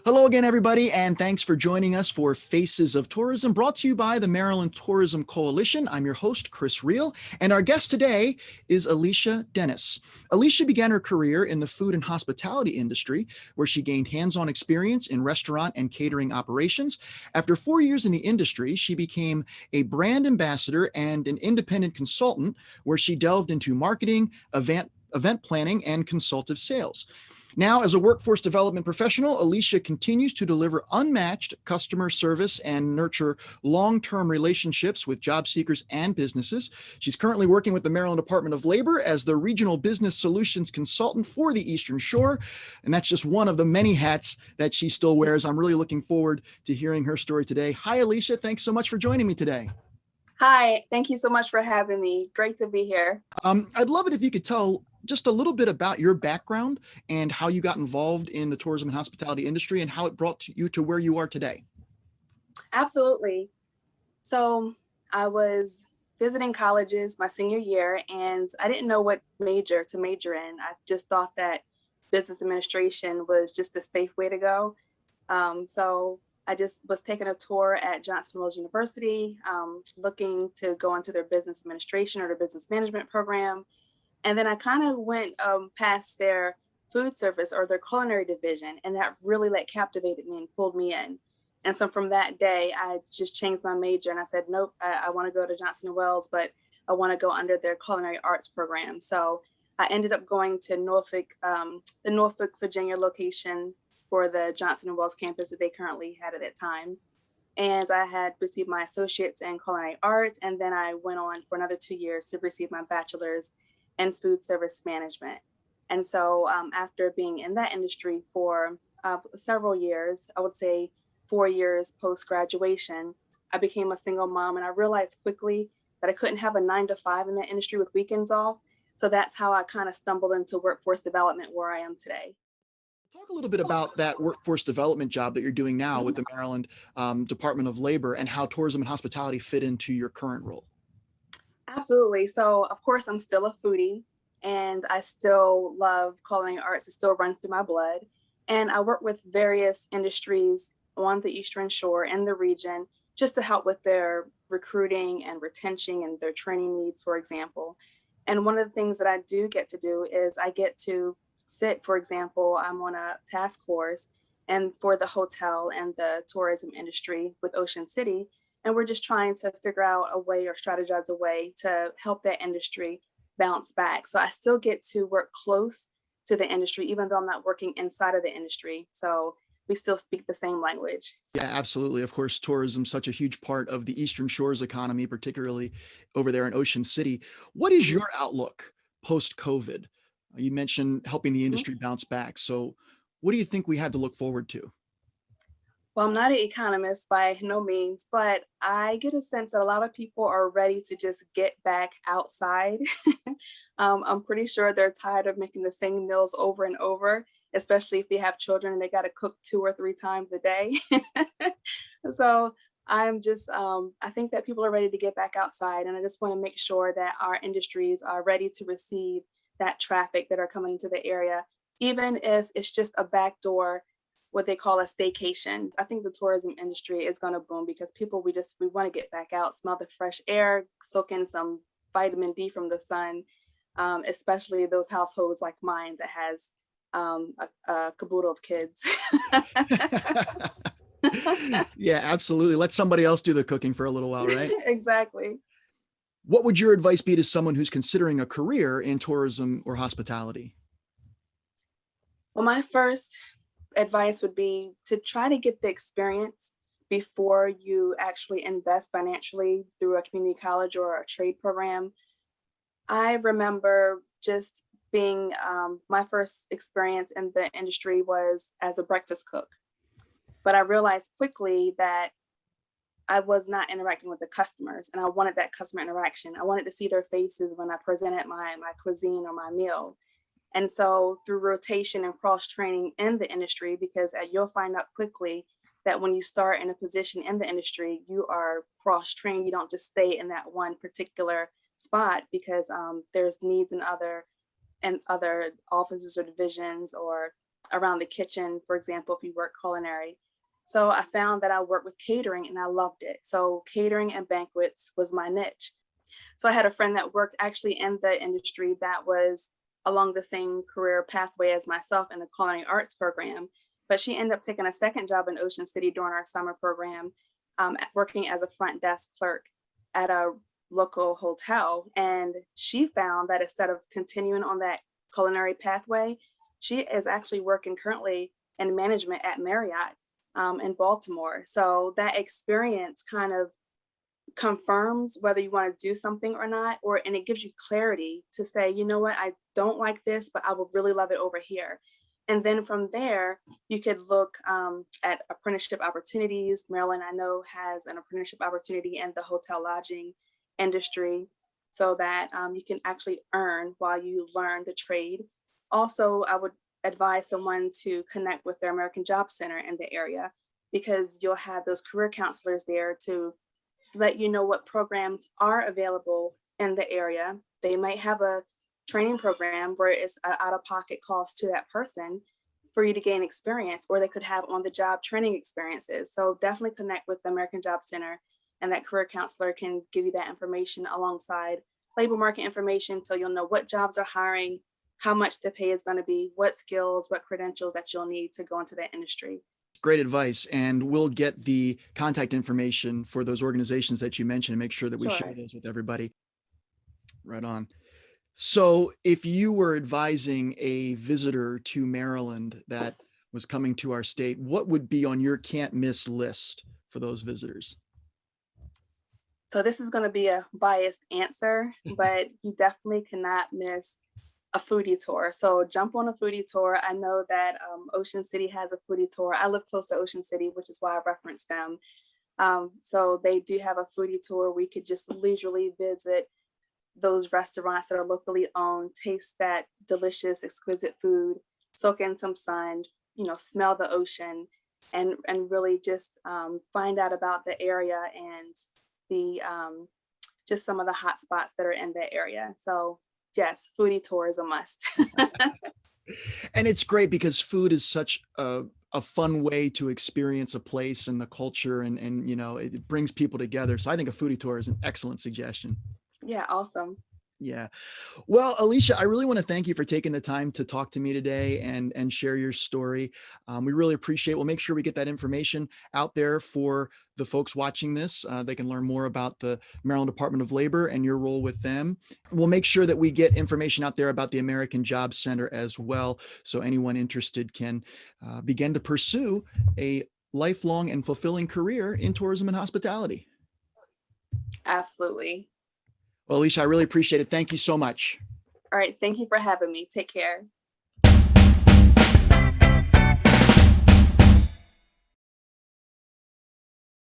Hello again, everybody, and thanks for joining us for Faces of Tourism, brought to you by the Maryland Tourism Coalition. I'm your host, Chris Reel, and our guest today is Alicia Dennis. Alicia began her career in the food and hospitality industry, where she gained hands-on experience in restaurant and catering operations. After 4 years in the industry, she became a brand ambassador and an independent consultant, where she delved into marketing, event planning, and consultative sales. Now, as a workforce development professional, Alicia continues to deliver unmatched customer service and nurture long-term relationships with job seekers and businesses. She's currently working with the Maryland Department of Labor as the Regional Business Solutions Consultant for the Eastern Shore. And that's just one of the many hats that she still wears. I'm really looking forward to hearing her story today. Hi, Alicia. Thanks so much for joining me today. Hi, thank you so much for having me. Great to be here. I'd love it if you could tell just a little bit about your background and how you got involved in the tourism and hospitality industry and how it brought you to where you are today. Absolutely. So I was visiting colleges my senior year, and I didn't know what major to major in. I just thought that business administration was just the safe way to go. So I just was taking a tour at Johnson Wales University, looking to go into their business administration or their business management program. And then I kind of went past their food service or their culinary division, and that really captivated me and pulled me in. And so from that day, I just changed my major and I said, nope, I want to go to Johnson & Wales, but I want to go under their culinary arts program. So I ended up going to the Norfolk, Virginia location for the Johnson & Wales campus that they currently had at that time. And I had received my associates in culinary arts, and then I went on for another 2 years to receive my bachelor's in food service management. And so after being in that industry for several years, I would say 4 years post-graduation, I became a single mom, and I realized quickly that I couldn't have a 9 to 5 in that industry with weekends off. So that's how I kind of stumbled into workforce development where I am today. Talk a little bit about that workforce development job that you're doing now with Mhm. the Maryland Department of Labor and how tourism and hospitality fit into your current role. Absolutely. So, of course, I'm still a foodie and I still love culinary arts. It still runs through my blood. And I work with various industries on the Eastern Shore and the region just to help with their recruiting and retention and their training needs, for example. And one of the things that I do get to do is I get to sit, for example, I'm on a task force and for the hotel and the tourism industry with Ocean City, and we're just trying to figure out a way or strategize a way to help that industry bounce back. So I still get to work close to the industry, even though I'm not working inside of the industry. So we still speak the same language. Yeah, absolutely. Of course, tourism is such a huge part of the Eastern Shore's economy, particularly over there in Ocean City. What is Mhm. your outlook post-COVID? You mentioned helping the Mhm. industry bounce back. So what do you think we have to look forward to? Well, I'm not an economist by no means, but I get a sense that a lot of people are ready to just get back outside. I'm pretty sure they're tired of making the same meals over and over, especially if they have children and they got to cook 2 or 3 times a day. So I think that people are ready to get back outside. And I just want to make sure that our industries are ready to receive that traffic that are coming into the area, even if it's just a backdoor what they call a staycation. I think the tourism industry is going to boom because people we want to get back out, smell the fresh air, soak in some vitamin D from the sun, especially those households like mine that has a caboodle of kids. Yeah, absolutely. Let somebody else do the cooking for a little while, right? Exactly. What would your advice be to someone who's considering a career in tourism or hospitality? Well, my first advice would be to try to get the experience before you actually invest financially through a community college or a trade program. I remember just being my first experience in the industry was as a breakfast cook, but I realized quickly that I was not interacting with the customers, and I wanted that customer interaction. I wanted to see their faces when I presented my cuisine or my meal. And so through rotation and cross training in the industry, because you'll find out quickly that when you start in a position in the industry, you are cross trained. You don't just stay in that one particular spot because there's needs in other offices or divisions or around the kitchen, for example, if you work culinary. So I found that I worked with catering and I loved it. So catering and banquets was my niche. So I had a friend that worked actually in the industry that was along the same career pathway as myself in the culinary arts program, but she ended up taking a second job in Ocean City during our summer program, working as a front desk clerk at a local hotel. And she found that instead of continuing on that culinary pathway, she is actually working currently in management at Marriott in Baltimore. So that experience kind of confirms whether you want to do something or not, or and it gives you clarity to say, you know what, I don't like this, but I would really love it over here. And then from there, you could look at apprenticeship opportunities. Maryland, I know, has an apprenticeship opportunity in the hotel lodging industry so that you can actually earn while you learn the trade. Also, I would advise someone to connect with their American Job Center in the area because you'll have those career counselors there to let you know what programs are available in the area. They might have a training program where it's an out-of-pocket cost to that person for you to gain experience, or they could have on-the-job training experiences. So definitely connect with the American Job Center, and that career counselor can give you that information alongside labor market information so you'll know what jobs are hiring, how much the pay is going to be, what skills, what credentials that you'll need to go into that industry. Great advice. And we'll get the contact information for those organizations that you mentioned and make sure that we share those with everybody. Right on. So if you were advising a visitor to Maryland that was coming to our state, what would be on your can't miss list for those visitors? So this is going to be a biased answer, but you definitely cannot miss a foodie tour. So jump on a foodie tour. I know that Ocean City has a foodie tour. I live close to Ocean City, which is why I referenced them. So they do have a foodie tour. We could just leisurely visit those restaurants that are locally owned, taste that delicious, exquisite food, soak in some sun, smell the ocean, and really just find out about the area and the just some of the hot spots that are in that area. So yes, foodie tour is a must. And it's great because food is such a fun way to experience a place and the culture, and it brings people together. So I think a foodie tour is an excellent suggestion. Yeah, awesome. Yeah. Well, Alicia, I really want to thank you for taking the time to talk to me today and share your story. We really appreciate it. We'll make sure we get that information out there for the folks watching this. They can learn more about the Maryland Department of Labor and your role with them. We'll make sure that we get information out there about the American Job Center as well, so anyone interested can begin to pursue a lifelong and fulfilling career in tourism and hospitality. Absolutely. Well, Alicia, I really appreciate it. Thank you so much. All right. Thank you for having me. Take care.